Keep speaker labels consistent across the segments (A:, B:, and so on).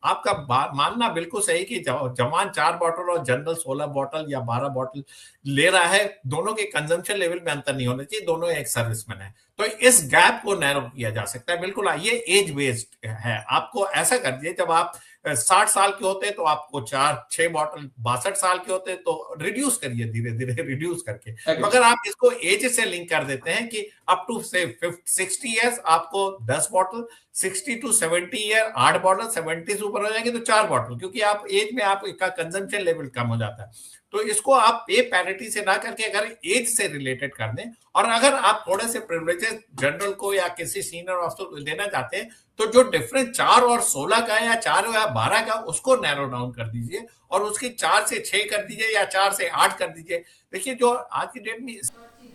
A: आपका मानना बिल्कुल सही कि जवान 4 बॉटल और जनरल 16 बॉटल या 12 बॉटल ले रहा है, दोनों के कंजम्पशन लेवल में अंतर नहीं होना चाहिए, दोनों एक सर्विसमैन है। तो इस गैप को नैरो किया जा सकता है। बिल्कुल ये एज बेस्ड है। आपको ऐसा कर दिए, जब आप 60 साल के होते हैं तो आपको 4-6 बॉटल, 62 साल के होते हैं तो रिड्यूस करिए, धीरे धीरे रिड्यूस करके। तो अगर आप इसको एज से लिंक कर देते हैं कि अप टू से 60 ईयर्स आपको 10 बॉटल, 60 to 70 ईयर 8 बॉटल, 70 से ऊपर हो जाएंगे तो 4 बॉटल, क्योंकि आप एज में आपका कंजम्पशन लेवल कम हो जाता है। तो इसको आप पे पैरिटी से ना करके अगर एज से रिलेटेड कर दें, और अगर आप थोड़े से प्रिविलेजेस जनरल को या किसी सीनियर ऑफिसर को देना चाहते हैं, तो जो डिफरेंस 4 और 16 का या 4 या 12 का, उसको नैरो डाउन कर दीजिए और उसकी 4 से 6 कर दीजिए या 4 से 8 कर दीजिए। देखिए जो आज की डेट में।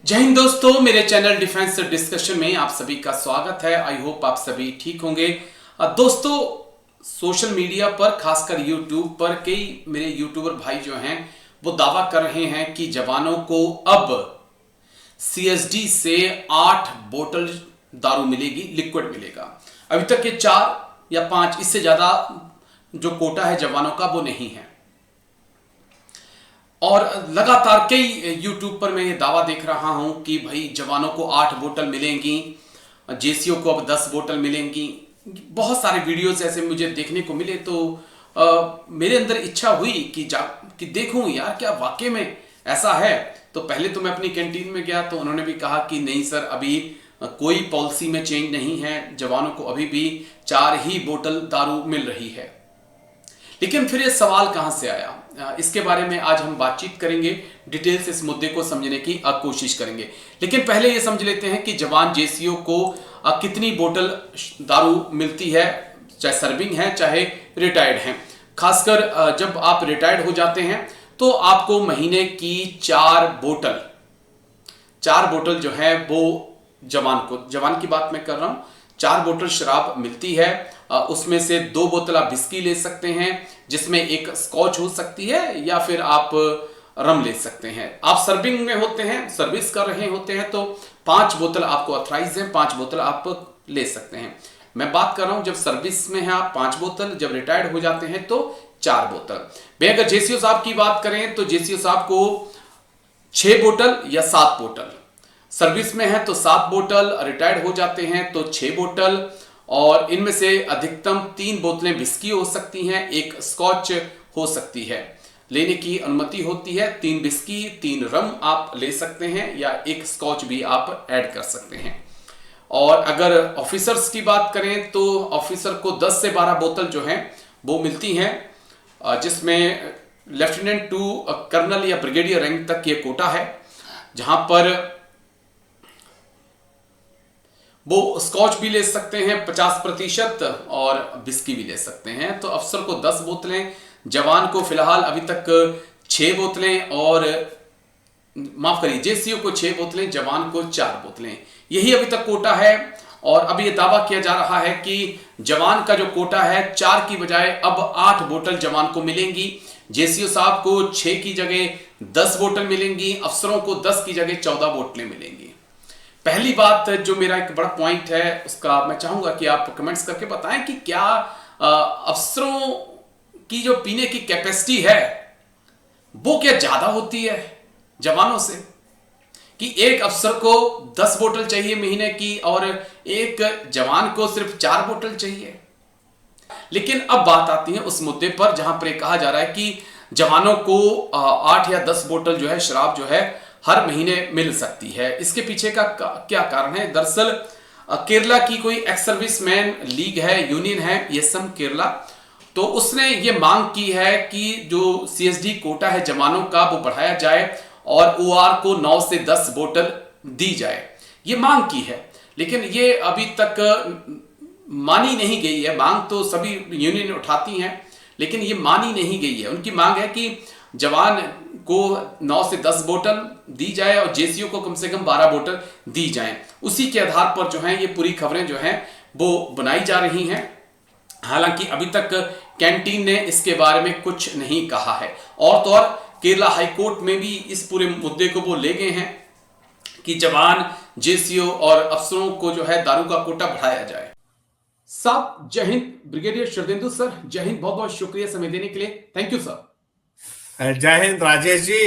B: जय हिंद दोस्तों, मेरे चैनल डिफेंस डिस्कशन में आप सभी का स्वागत है। आई होप आप सभी ठीक होंगे। दोस्तों, सोशल मीडिया पर खासकर यूट्यूब पर कई मेरे यूट्यूबर भाई जो हैं वो दावा कर रहे हैं कि जवानों को अब सीएसडी से 8 बोतल दारू मिलेगी, लिक्विड मिलेगा। अभी तक के 4 या 5, इससे ज्यादा जो कोटा है जवानों का वो नहीं है। और लगातार कई यूट्यूब पर मैं ये दावा देख रहा हूं कि भाई जवानों को 8 बोतल मिलेंगी, जेसीओ को अब 10 बोतल मिलेंगी। बहुत सारे वीडियोस ऐसे मुझे देखने को मिले, तो मेरे अंदर इच्छा हुई कि देखूं यार क्या वाकई में ऐसा है। तो पहले तो मैं अपनी कैंटीन में गया तो उन्होंने भी कहा कि नहीं सर, अभी कोई पॉलिसी में चेंज नहीं है, जवानों को अभी भी 4 ही बोतल दारू मिल रही है। लेकिन फिर ये सवाल कहां से आया, इसके बारे में आज हम बातचीत करेंगे, डिटेल से इस मुद्दे को समझने की कोशिश करेंगे। लेकिन पहले ये समझ लेते हैं कि जवान जेसीओ को कितनी बोतल दारू मिलती है, चाहे सर्विंग है चाहे रिटायर्ड हैं। खासकर जब आप रिटायर्ड हो जाते हैं तो आपको महीने की 4 बोतल जो है वो जवान की बात मैं कर रहा हूं, 4 बोतल शराब मिलती है। उसमें से 2 बोतल आप विस्की ले सकते हैं, जिसमें एक स्कॉच हो सकती है, या फिर आप रम ले सकते हैं। आप सर्विंग में होते हैं, सर्विस कर रहे होते हैं, तो 5 बोतल आपको ऑथराइज है, 5 बोतल आप ले सकते हैं। मैं बात कर रहा हूं जब सर्विस में है आप 5 बोतल, जब रिटायर्ड हो जाते हैं तो 4 बोतल। भाई अगर जेसीओ साहब की बात करें तो जेसीओ साहब को 6 बोतल या 7 बोतल, सर्विस में है तो 7 बोतल, रिटायर्ड हो जाते हैं तो 6 बोतल, और इनमें से अधिकतम 3 बोतलें विस्की हो सकती हैं, 1 स्कॉच हो सकती है, लेने की अनुमति होती है। 3 विस्की 3 रम आप ले सकते हैं, या 1 स्कॉच भी आप ऐड कर सकते हैं। और अगर ऑफिसर्स की बात करें तो ऑफिसर को 10 से 12 बोतल जो है वो मिलती हैं, जिसमें लेफ्टिनेंट टू कर्नल या ब्रिगेडियर रैंक तक ये कोटा है, जहां पर वो स्कॉच भी ले सकते हैं 50% और विस्की भी ले सकते हैं। तो अफसर को 10 बोतलें, जवान को फिलहाल अभी तक 6 बोतलें, और माफ करिए जेसीओ को 6 बोतलें, जवान को 4 बोतलें, यही अभी तक कोटा है। और अब ये दावा किया जा रहा है कि जवान का जो कोटा है 4 की बजाय अब 8 बोतल जवान को मिलेंगी। जेसीओ साहब को 6 की जगह 10 बोतल मिलेंगी, अफसरों को 10 की जगह 14 बोतलें मिलेंगी। पहली बात जो मेरा एक बड़ा पॉइंट है, उसका मैं चाहूंगा कि आप कमेंट्स करके बताएं कि क्या अफसरों की जो पीने की कैपेसिटी है वो क्या ज्यादा होती है जवानों से, कि एक अफसर को 10 बोतल चाहिए महीने की और एक जवान को सिर्फ 4 बोतल चाहिए। लेकिन अब बात आती है उस मुद्दे पर जहां पर कहा जा रहा है कि जवानों को 8 या 10 बोतल जो है शराब जो है हर महीने मिल सकती है। इसके पीछे का क्या कारण है? दरअसल केरला की कोई एक्स सर्विसमैन लीग है, यूनियन है एसएम केरला, तो उसने ये मांग की है कि जो सीएसडी कोटा है जवानों का वो बढ़ाया जाए और ओआर को 9 से 10 बोतल दी जाए, ये मांग की है। लेकिन ये अभी तक मानी नहीं गई है। मांग तो सभी यूनियन उठाती हैं, लेकिन ये मानी नहीं गई है। उनकी मांग है कि जवान को 9 से 10 बोतल दी जाए और जेसीओ को कम से कम 12 बोतल दी जाए। उसी के आधार पर जो है ये पूरी खबरें जो हैं वो बनाई जा रही हैं। हालांकि अभी तक कैंटीन ने इसके बारे में कुछ नहीं कहा है। और तो और केरला हाईकोर्ट में भी इस पूरे मुद्दे को वो ले गए हैं कि जवान, जेसीओ और अफसरों को जो है दारू का कोटा बढ़ाया जाए। साहब जय हिंद। Brigadier Sharadendu sir, Jai Hind. बहुत बहुत शुक्रिया समय देने के लिए। Thank you sir.
A: Jai Hind Rajesh ji.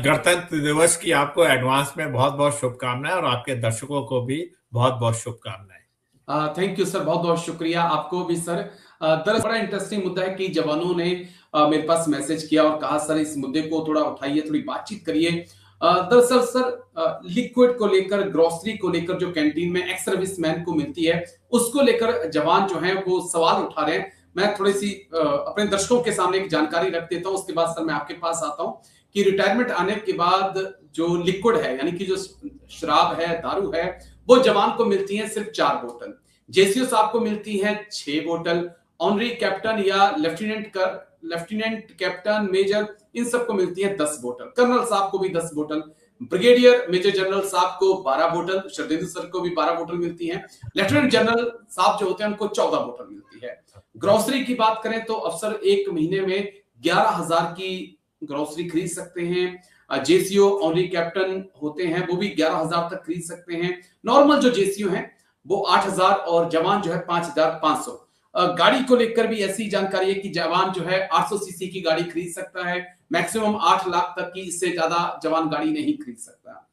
A: गणतंत्र दिवस की आपको एडवांस में बहुत बहुत शुभकामनाएं और आपके दर्शकों को भी बहुत बहुत शुभकामनाएं।
B: थैंक यू सर, बहुत बहुत शुक्रिया आपको भी सर। दरअसल बड़ा इंटरेस्टिंग मुद्दा है कि जवानों ने मेरे पास मैसेज किया और कहा सर इस मुद्दे को थोड़ा उठाइए, थोड़ी बातचीत करिए। दरअसल सर लिक्विड को लेकर, ग्रोसरी को लेकर जो कैंटीन में एक्स सर्विस मैन को मिलती है उसको लेकर जवान जो है वो सवाल उठा रहे हैं। मैं थोड़ी सी अपने दर्शकों के सामने एक जानकारी रख देता हूं, उसके बाद सर मैं आपके पास आता हूं कि रिटायरमेंट आने के बाद जो लिक्विड है यानी कि जो शराब है, दारू है, वो जवान को मिलती है सिर्फ 4 बोतल। जेसीओ साहब को मिलती है 6 बोतल। ऑनरी कैप्टन या लेफ्टिनेंट कैप्टन, मेजर, इन सबको मिलती है 10 बोतल। कर्नल साहब को भी 10 बोतल। ब्रिगेडियर मेजर जनरल साहब को 12 बोतल। शरदेंदु सर को भी 12 बोतल मिलती है। लेफ्टिनेंट जनरल साहब जो होते हैं उनको 14 बोतल मिलती है। ग्रोसरी की बात करें तो अफसर एक महीने में 11,000 की ग्रोसरी खरीद सकते हैं। जेसीओ ऑनरी कैप्टन होते हैं वो भी 11,000 तक खरीद सकते हैं। नॉर्मल जो जेसीओ हैं वो 8,000 और जवान जो है 5,500। गाड़ी को लेकर भी ऐसी जानकारी है कि जवान जो है 800 सीसी की गाड़ी खरीद सकता है। मैक्सिमम 8 लाख तक की, इससे ज्यादा जवान गाड़ी नहीं खरीद सकता।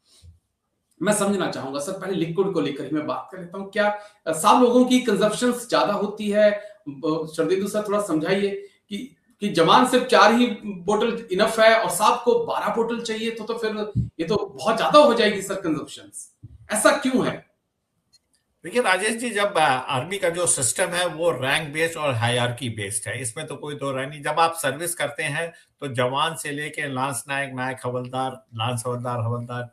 B: मैं समझना चाहूंगा सर, पहले लिक्विड को लेकर ही मैं बात कर लेता हूं। क्या सब लोगों की कंजप्शन ज्यादा होती है? शरदेंदु सर थोड़ा समझाइए कि जवान सिर्फ 4 ही बोतल इनफ है और साहब को 12 बोतल चाहिए, तो फिर ये तो बहुत ज्यादा हो जाएगी सर कंजप्शन। ऐसा क्यों है?
A: देखिए राजेश जी, जब आर्मी का जो सिस्टम है वो रैंक बेस्ड और हायरार्की बेस्ड है, इसमें तो कोई दो राय नहीं। जब आप सर्विस करते हैं तो जवान से लेके लांस नायक, नायक हवलदार, लांस हवलदार, हवलदार,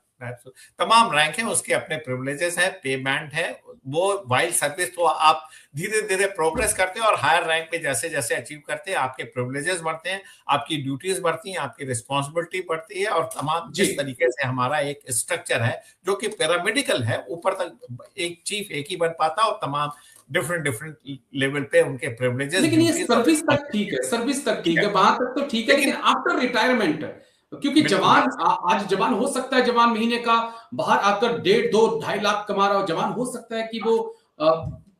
A: तमाम रैंक है, उसके अपने प्रिविलेजेस है, पे बैंड है। वो वाइल्ड सर्विस तो आप धीरे धीरे प्रोग्रेस करते हैं और हायर रैंक पे जैसे जैसे अचीव करते हैं आपके प्रिविलेजेस बढ़ते हैं, आपकी ड्यूटीज बढ़ती हैं, आपकी रिस्पॉन्सिबिलिटी बढ़ती है। और तमाम जिस तरीके से हमारा एक स्ट्रक्चर है जो कि पैरामेडिकल है, ऊपर तक एक चीफ एक ही बन पाता और तमाम डिफरेंट डिफरेंट लेवल पे उनके प्रिविलेजेस,
B: लेकिन ये सर्विस तक ठीक है, सर्विस तक ठीक है, वहां तक तो ठीक है, लेकिन आफ्टर रिटायरमेंट, क्योंकि जवान आज जवान हो सकता है, जवान महीने का बाहर आकर 1.5, 2, 2.5 लाख कमा रहा हो, जवान हो सकता है कि वो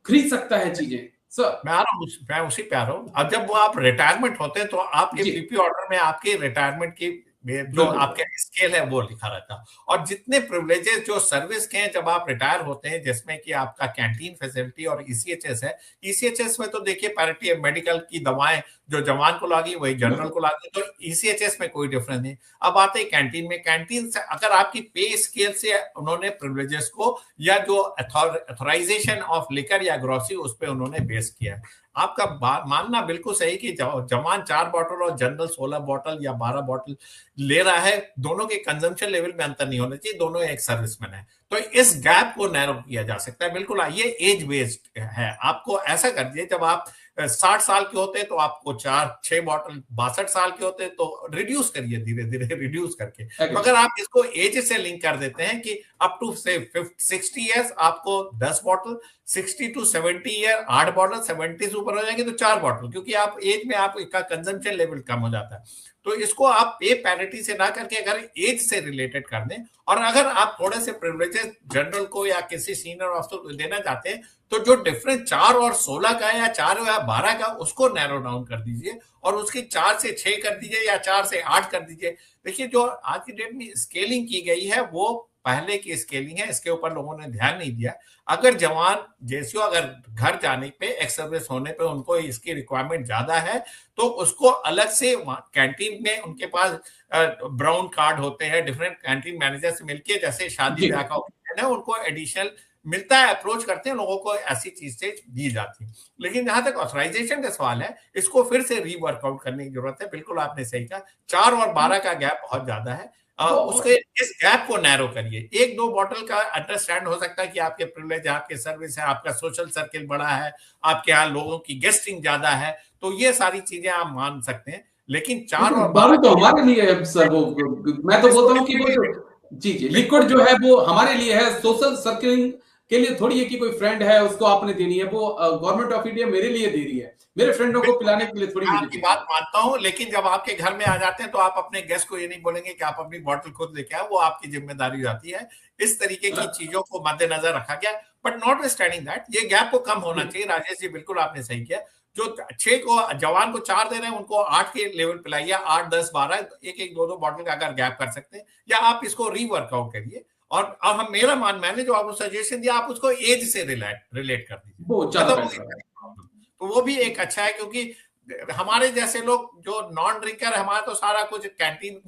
B: खरीद सकता है चीजें। सर
A: मैं उसी पे आ रहा हूँ। अब जब वो आप रिटायरमेंट होते हैं तो आपके पीपी ऑर्डर में आपके रिटायरमेंट की जो आपके स्केल है वो लिखा रहता है। और जितने प्रिविलेजेस जो सर्विस के हैं जब आप रिटायर होते हैं, जिसमें कि आपका कैंटीन फैसिलिटी और ईसीएचएस है, ईसीएचएस में तो देखिए पैरिटी मेडिकल की दवाएं जो जवान को लागी वही जनरल को लागी, तो ईसीएचएस में कोई डिफरेंस नहीं। अब आते हैं कैंटीन में। कैंटीन से अगर आपकी पे स्केल से उन्होंने प्रिविलेजेस को या जो अथॉराइजेशन ऑफ लिकर या ग्रोसरी उस पर उन्होंने बेस किया है। आपका मानना बिल्कुल सही कि जवान 4 बॉटल और जनरल 16 बॉटल या 12 बॉटल ले रहा है, दोनों के कंजम्पशन लेवल में अंतर नहीं होना चाहिए, दोनों एक सर्विसमैन है। तो इस गैप को नैरो किया जा सकता है। बिल्कुल ये एज बेस्ड है। आपको ऐसा कर दिए, जब आप 60 साल के होते हैं तो आपको 4-6 बॉटल, 62 साल के होते हैं तो रिड्यूस करिए, धीरे धीरे रिड्यूस करके। तो अगर आप इसको एज से लिंक कर देते हैं कि अप टू से 60 ईयर्स आपको 10 बॉटल, 60 टू 70 ईयर 8 बॉटल, 70 से ऊपर हो जाएंगे तो 4 बॉटल, क्योंकि आप एज में आपका कंजम्पशन लेवल कम हो जाता है। तो इसको आप पे पैरिटी से ना करके अगर एज से रिलेटेड कर दें, और अगर आप थोड़े से प्रिविलेजेस जनरल को या किसी सीनियर ऑफिसर को देना चाहते हैं तो जो डिफरेंस 4 और 16 का या 4 या 12 का उसको नैरो डाउन कर दीजिए और उसकी 4 से 6 कर दीजिए या 4 से 8 कर दीजिए। देखिए जो आज की डेट में स्केलिंग की गई है वो पहले की स्केलिंग है, इसके ऊपर लोगों ने ध्यान नहीं दिया। अगर जवान जैसे अगर घर जाने पे, एक्स सर्विस होने पे उनको इसकी रिक्वायरमेंट ज्यादा है तो उसको अलग से कैंटीन में उनके पास ब्राउन कार्ड होते हैं, डिफरेंट कैंटीन मैनेजर से मिलके, जैसे शादी ब्याह का ओकेजन है उनको एडिशनल मिलता है, अप्रोच करते हैं लोगों को, ऐसी चीज से दी जाती है। लेकिन जहां तक ऑथराइजेशन का सवाल है, इसको फिर से रीवर्कआउट करने की जरूरत है। बिल्कुल आपने सही कहा, 4 और 12 का गैप बहुत ज्यादा है। उसके इस गैप को नैरो करिए। 1-2 बॉटल का अंडरस्टैंड हो सकता है कि आपके प्रिविलेज, आपके सर्विस है, आपका सोशल सर्किल बड़ा है, आपके यहाँ लोगों की गेस्टिंग ज्यादा है, तो ये सारी चीजें आप मान सकते हैं। लेकिन 4 और 12
B: तो हमारे लिए है सर, वो मैं तो बोलता हूँ कि वो जी लिक्विड जो है वो हमारे लिए है, सोशल सर्किलिंग के लिए थोड़ी है कि कोई फ्रेंड है उसको आपने देनी है, वो गवर्नमेंट ऑफ इंडिया मेरे लिए दे रही है, मेरे फ्रेंडों को पिलाने के लिए थोड़ी
A: मैं
B: मुझे
A: आपकी
B: दे रही
A: बात
B: है।
A: मानता हूं, लेकिन जब आपके घर में आ जाते हैं तो आप अपने गेस्ट को ये नहीं बोलेंगे कि आप अपनी बोतल खुद लेके आओ, वो आपकी जिम्मेदारी हो जाती है। इस तरीके की चीजों को मद्देनजर रखा गया, बट नॉट स्टैंडिंग दैट ये गैप को कम होना चाहिए। राजेश जी बिल्कुल आपने सही किया, जो 6 को जवान को 4 दे रहे हैं उनको 8 के लेवल पिलाइए, 8 10 12 एक एक दो दो बॉटल का अगर गैप कर सकते हैं, या आप इसको रीवर्कआउट करिए। और हम मेरा मैंने जो आपको सजेशन दिया आप उसको एज से रिलेट कर दीजिए,
B: बहुत ज्यादा
A: खत्म हो
B: बेटर है।
A: गई प्रॉब्लम। तो वो भी एक अच्छा है, क्योंकि हमारे जैसे लोग जो नॉन ड्रिंकर, हमारा तो सारा कुछ कैंटीन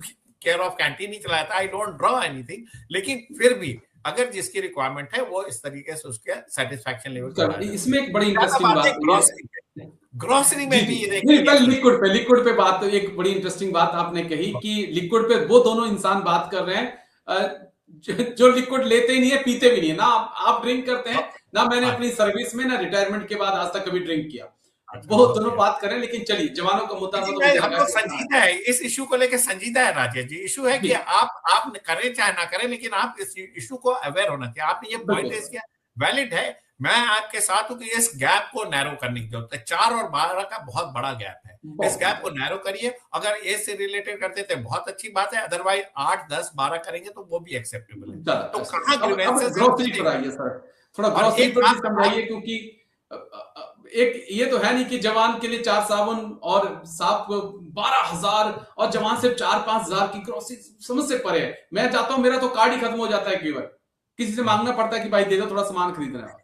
A: केयर ऑफ कैंटीन ही चलाता है, आई डोंट ड्रॉ एनीथिंग, लेकिन फिर भी अगर जिसकी रिक्वायरमेंट है वो इस तरीके से उसके सेटिस्फैक्शन लेवल को बढ़ाया जाए।
B: इसमें एक बड़ी
A: ज्यादा
B: इंटरेस्टिंग
A: बात है
B: बात ये है।
A: ग्रोसरी में, ग्रोसरी
B: जी
A: में
B: जी,
A: भी ये
B: नहीं
A: देखिए
B: पहले लिक्विड पे बात, तो एक बड़ी इंटरेस्टिंग बात आपने कही कि लिक्विड पे वो दोनों इंसान बात कर रहे हैं जो लिक्विड लेते ही नहीं है, पीते भी नहीं है ना। आप ड्रिंक करते हैं ना, मैंने अपनी सर्विस में ना रिटायरमेंट के बाद आज तक कभी ड्रिंक किया।
A: अच्छा,
B: वो दोनों
A: ओके।
B: बात करें, लेकिन चलिए जवानों का मुद्दा था तो
A: मैं
B: मुझे
A: हम
B: लगा
A: लोग
B: कि हाँ।
A: संजीदा है इस इशू को लेकर, संजीदा है राजेश जी। इशू है
B: जी
A: कि आप करें चाहे ना करें, लेकिन आप इस इशू को अवेयर होना चाहिए। आपने ये पॉइंट
B: बिल्कुल
A: रेज किया, वैलिड है। मैं आपके साथ हूं कि इस गैप को नैरो करने की जरूरत है। 4 और 12 का बहुत बड़ा गैप है, इस
B: बहुत
A: गैप को नैरो करिए। अगर एज से रिलेटेड करते थे बहुत अच्छी बात है, अदरवाइज 8 10 12 करेंगे तो वो भी एक्सेप्टेबल है।
B: ज्यादा
A: तो
B: ऐसे।
A: कहाँ
B: अब
A: ग्रीवेंसेस है
B: ग्रोसरी
A: उसे
B: पर आइए
A: देखिए।
B: सर, थोड़ा
A: और
B: ग्रोसरी
A: एक
B: पर भी
A: आप
B: समझाइए, क्योंकि एक ये तो है नहीं कि जवान के लिए 4 साबुन और साफ 12,000 और जवान सिर्फ 4-5 हजार की ग्रोसरी समझ से परे है। मैं चाहता हूं मेरा तो कार्ड ही खत्म हो जाता है, कई बार किसी से मांगना पड़ता है कि भाई दे दो, थोड़ा सामान खरीदना है।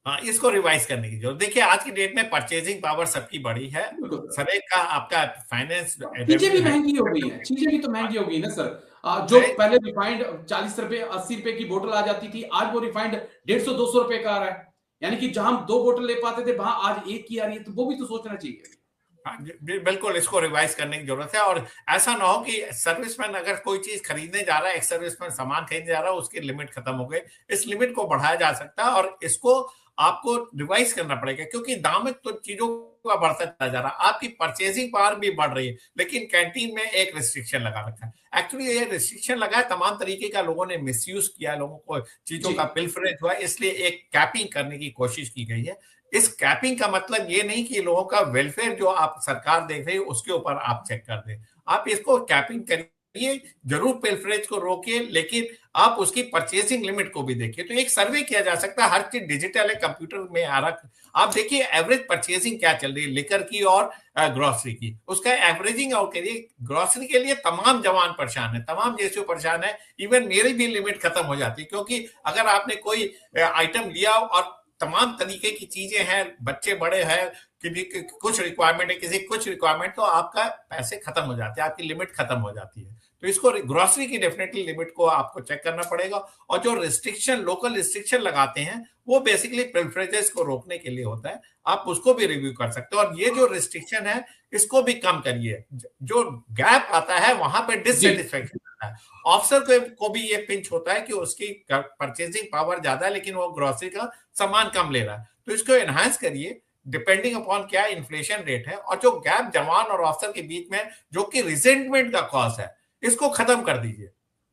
A: हाँ, इसको रिवाइज करने की जरूरत। देखिए आज की डेट में परचेजिंग पावर सबकी बड़ी है।
B: बिल्कुल सर,
A: सर एक का आपका फाइनेंस
B: चीजें भी
A: है,
B: महंगी हो गई हैं, चीजें भी तो महंगी हो गई ना सर। जो पहले रिफाइंड 40 रुपए 80 रुपए की बोतल आ जाती थी, आज वो रिफाइंड 150-200 रुपए का आ रहा है। यानी कि जहां हम 2 बोतल ले पाते थे वहां आज एक की आ रही है, तो वो भी तो सोचना चाहिए।
A: हाँ, बिल्कुल इसको रिवाइज करने की जरूरत है। और ऐसा ना हो कि सर्विसमैन अगर कोई चीज खरीदने जा रहा है, एक्स सर्विसमैन सामान खरीदने जा रहा है, उसकी लिमिट खत्म हो गई। इस लिमिट को बढ़ाया जा सकता है और इसको आपको रिवाइज करना पड़ेगा, क्योंकि दाम तो चीजों का बढ़ता चला जा रहा है। आपकी परचेजिंग पावर भी बढ़ रही है, लेकिन कैंटीन में एक रिस्ट्रिक्शन लगा रखा है। एक्चुअली ये रिस्ट्रिक्शन लगा है, तमाम तरीके का लोगों ने मिसयूज किया, लोगों को चीजों
B: जी
A: का पिलफरेज हुआ, इसलिए एक कैपिंग करने की कोशिश की गई है। इस कैपिंग का मतलब ये नहीं कि लोगों का वेलफेयर जो आप सरकार देख रही है उसके ऊपर आप चेक कर दें। आप इसको कैपिंग करिए, जरूर पिलफरेज को रोकिए, लेकिन आप उसकी परचेसिंग लिमिट को भी देखिए। तो एक सर्वे किया जा सकता है, हर चीज डिजिटल है, कंप्यूटर में आ रहा। आप देखिए एवरेज परचेसिंग क्या चल रही है लिकर की और ग्रोसरी की, उसका एवरेजिंग आउट करिए। ग्रोसरी के लिए तमाम जवान परेशान है, तमाम जेसीओ परेशान है। इवन मेरी भी लिमिट खत्म हो जाती है, क्योंकि अगर आपने कोई आइटम लिया और तमाम तरीके की चीजें हैं, बच्चे बड़े हैं, कुछ रिक्वायरमेंट है, किसी कुछ रिक्वायरमेंट, तो आपका पैसे खत्म हो जाते हैं, आपकी लिमिट खत्म हो जाती है। तो इसको ग्रोसरी की डेफिनेटली लिमिट को आपको चेक करना पड़ेगा। और जो रिस्ट्रिक्शन लोकल रिस्ट्रिक्शन लगाते हैं वो बेसिकली प्रेफरेंसेस को रोकने के लिए होता है, आप उसको भी रिव्यू कर सकते हो। और ये जो रिस्ट्रिक्शन है इसको भी कम करिए। जो गैप आता है वहां पे
B: जी
A: डिससेटिस्फेक्शन आता है। ऑफिसर को भी ये पिंच होता है कि उसकी परचेसिंग पावर ज्यादा है, लेकिन वो ग्रोसरी का सामान कम ले रहा है। तो इसको एनहांस करिए डिपेंडिंग अपॉन क्या इन्फ्लेशन रेट है। और जो गैप जवान और ऑफिसर के बीच में जो कि रिजेंटमेंट का कॉज है, इसको खत्म कर दीजिए।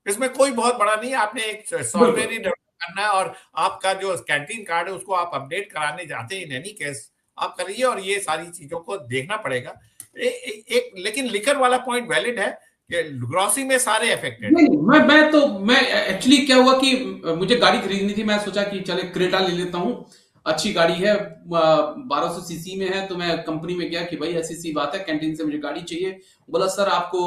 A: इसमें कोई बहुत बड़ा नहीं है, आपने एक सॉफ्टवेयर ही
B: बिल्कुल।
A: डेवलप करना है और आपका जो कैंटीन कार्ड है उसको आप अपडेट कराने जाते हैं इन एनी केस, आप करिए। और ये सारी चीजों को देखना पड़ेगा। एक लेकिन लिकर वाला पॉइंट वैलिड है कि ग्रोसरी में सारे अफेक्टेड है।
B: नहीं, मैं एक्चुअली क्या हुआ कि मुझे गाड़ी खरीदनी थी, मैं सोचा कि चले क्रेटा ले लेता हूँ, अच्छी गाड़ी है, 1200 सीसी में है। तो मैं कंपनी में गया कि भाई ऐसी सी बात है, कैंटीन से मुझे गाड़ी चाहिए। बोला सर आपको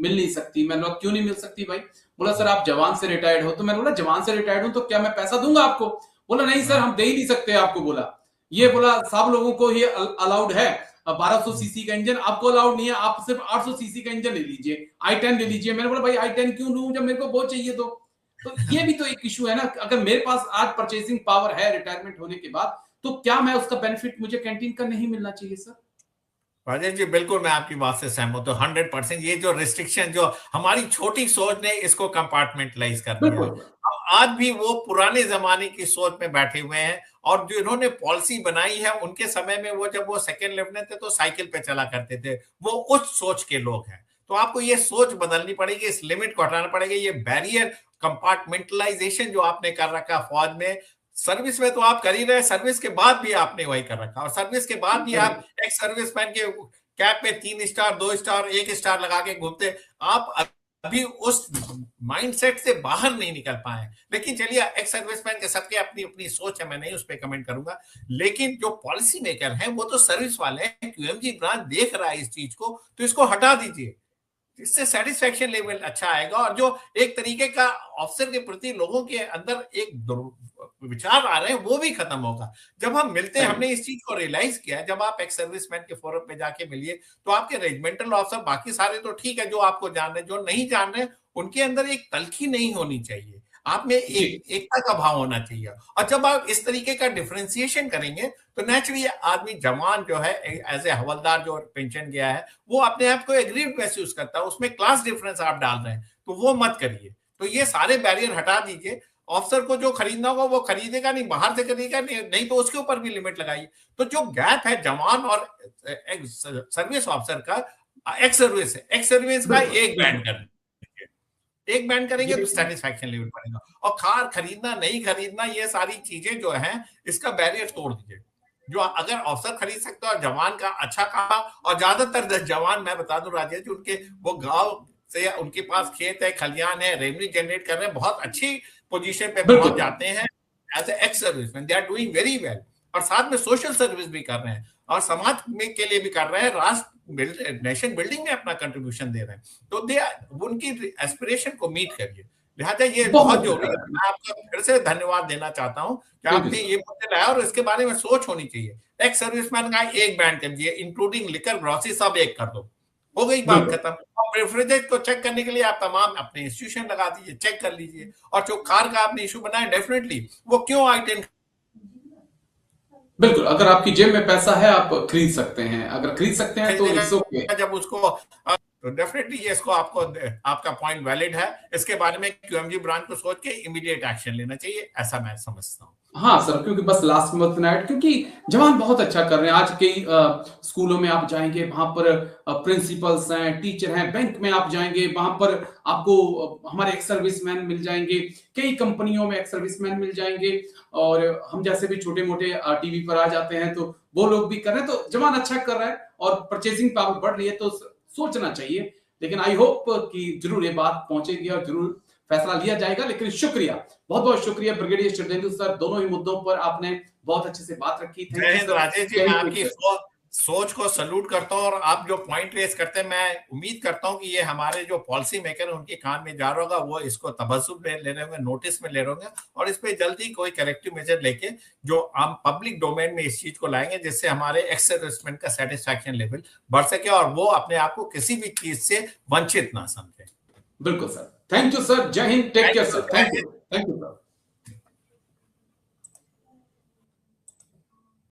B: मिल नहीं सकती। मैंने बोला क्यों नहीं मिल सकती भाई? बोला सर आप जवान से रिटायर्ड हो। तो मैंने बोला जवान से रिटायर्ड हूं तो क्या मैं पैसा दूंगा आपको? बोला नहीं सर हम दे ही नहीं सकते आपको। बोला ये बोला सब लोगों को ये अलाउड है, 1200 सीसी का इंजन आपको अलाउड नहीं है, आप सिर्फ 800 सीसी का इंजन ले लीजिए, i10 ले लीजिए। मैंने बोला भाई i10 क्यों लूं जब मेरे को बहुत चाहिए। तो ये भी तो एक इशू है ना। अगर मेरे पास आज परचेसिंग पावर है रिटायरमेंट होने के बाद, तो क्या मैं उसका बेनिफिट मुझे कैंटीन का नहीं मिलना चाहिए सर?
A: राजेश जी बिल्कुल मैं आपकी बात से सहमत हूँ 100%। ये जो रिस्ट्रिक्शन जो हमारी छोटी सोच ने इसको कंपार्टमेंटलाइज कर दिया है।
B: बिल्कुल
A: हम आज भी वो पुराने जमाने की सोच में बैठे हुए हैं। और जो इन्होंने पॉलिसी बनाई है उनके समय में वो जब वो सेकेंड लेफ्टिनेंट थे तो साइकिल पे चला करते थे, वो उस सोच के लोग हैं। तो आपको ये सोच बदलनी पड़ेगी, इस लिमिट को हटाना पड़ेगा। ये बैरियर कंपार्टमेंटलाइजेशन जो आपने कर रखा फौज में, सर्विस में तो आप कर ही रहे, सर्विस के बाद भी आपने वही कर रखा, और सर्विस के बाद भी आप एक सर्विसमैन के कैप में 3 स्टार 2 स्टार 1 स्टार लगा के घूमते। आप अभी उस माइंडसेट से बाहर नहीं निकल पाए। लेकिन चलिए, एक्स सर्विसमैन के सबके अपनी अपनी सोच है, मैं नहीं उस पर कमेंट करूंगा। लेकिन जो पॉलिसी मेकर हैं वो तो सर्विस वाले हैं। क्यूएमजी ब्रांच देख रहा है इस चीज को, तो इसको हटा दीजिए, इससे सेटिस्फेक्शन लेवल अच्छा आएगा। और जो एक तरीके का ऑफिसर के प्रति लोगों के अंदर एक विचार आ रहे हैं वो भी खत्म होगा। जब हम मिलते हैं, हमने इस चीज को रियलाइज किया है, जब आप एक सर्विसमैन के फोरम पे जाके मिलिए तो आपके रेजिमेंटल ऑफिसर बाकी सारे तो ठीक है, जो आपको जान रहे, जो नहीं जान रहे, उनके अंदर एक तलखी नहीं होनी चाहिए, आप में एकता का भाव होना चाहिए। और जब आप इस तरीके का डिफरेंशिएशन करेंगे तो नेचुरली आदमी, जवान जो है एज ए हवलदार जो पेंशन गया है, वो अपने आप को एग्रीड महसूस करता है। उसमें क्लास डिफरेंस आप डाल रहे हैं, तो वो मत करिए। तो ये सारे बैरियर हटा दीजिए। ऑफिसर को जो खरीदना होगा वो खरीदेगा, नहीं बाहर से खरीदेगा, नहीं तो उसके ऊपर भी लिमिट लगाइए। तो जो गैप है जवान और सर्विस ऑफिसर का, एक्स सर्विस का एक बैंड कर, एक बैंड करेंगे तो सेटिस्फैक्शन लेवल बढ़ेगा। और कार खरीदना नहीं खरीदना, ये सारी चीजें जो है, इसका बैरियर तोड़ दीजिए। जो अगर अफसर खरीद सकते हो और जवान का अच्छा कहा, और ज्यादातर जवान मैं बता दूं राजेश, उनके वो गांव से, उनके पास खेत है, खलियान है, रेवेन्यू जनरेट कर रहे हैं, बहुत अच्छी पोजीशन पे पहुंच जाते हैं as a ex serviceman, they are doing very well. और साथ में सोशल सर्विस भी कर रहे हैं और समाज में के लिए भी कर रहे हैं, राष्ट्र नेशन बिल्डिंग में अपना कंट्रीब्यूशन दे रहे हैं। तो दे उनकी एस्पिरेशन को मीट करिए। लिहाजा ये बहुत जरूरी है। मैं आपका फिर से धन्यवाद देना चाहता हूं कि आपने ये मुद्दे लाया, और इसके बारे में सोच होनी चाहिए। एक्स सर्विसमैन का एक बैन कर दिए, इंक्लूडिंग लिकर, ग्रॉसरी सब एक कर दो, हो गई बात खत्म। और रेफ्रिजरेटर को चेक करने के लिए आप तमाम अपने इंस्टीट्यूशन लगा दीजिए, चेक कर लीजिए। और जो कार का आपने इशू बनाया, डेफिनेटली वो क्यों आई-10,
B: बिल्कुल, अगर आपकी जेब में पैसा है आप खरीद सकते हैं, अगर खरीद सकते हैं तो इट्स ओके।
A: जब उसको तो डेफिनेटली ये इसको आपको, आपका पॉइंट वैलिड है। इसके बारे में क्यूएमजी ब्रांच को सोच के इमीडिएट एक्शन लेना चाहिए, ऐसा मैं समझता हूँ।
B: हाँ सर, क्योंकि बस लास्ट मंथ नाइट, क्योंकि जवान बहुत अच्छा कर रहे हैं। आज कई स्कूलों में आप जाएंगे, वहां पर प्रिंसिपल्स हैं, टीचर हैं, बैंक में आप जाएंगे, वहां पर आपको हमारे एक्स सर्विसमैन मिल जाएंगे, कई कंपनियों में एक्स सर्विसमैन मिल जाएंगे, और हम जैसे भी छोटे मोटे टीवी पर आ जाते हैं तो वो लोग भी कर रहे हैं। तो जवान अच्छा कर रहा है और परचेसिंग पावर बढ़ रही है, तो सोचना चाहिए। लेकिन आई होप कि जरूर ये बात पहुंचेगी और जरूर फैसला लिया जाएगा। लेकिन शुक्रिया, बहुत बहुत शुक्रिया ब्रिगेडियर शरदेंदु सर, दोनों ही मुद्दों पर आपने बहुत अच्छे से बात रखी।
A: जय हिंद राजेश जी, मैं आपकी सोच को सल्यूट करता हूं। और आप जो पॉइंट रेस करते हैं, मैं उम्मीद करता हूं कि ये हमारे जो पॉलिसी मेकर है उनके कान में जा रहा होगा, वो इसको तबस्सुम में ले रहे होंगे, नोटिस में ले रहे होंगे, और इस पे जल्दी कोई करेक्टिव मेजर लेके जो हम पब्लिक डोमेन में इस चीज को लाएंगे, जिससे हमारे एक्स सर्विसमैन का सेटिस्फैक्शन लेवल बढ़ सके और वो अपने आप को किसी भी चीज से वंचित ना समझे।
B: बिल्कुल sir, thank you sir, Jai Hind, take care sir, thank you sir.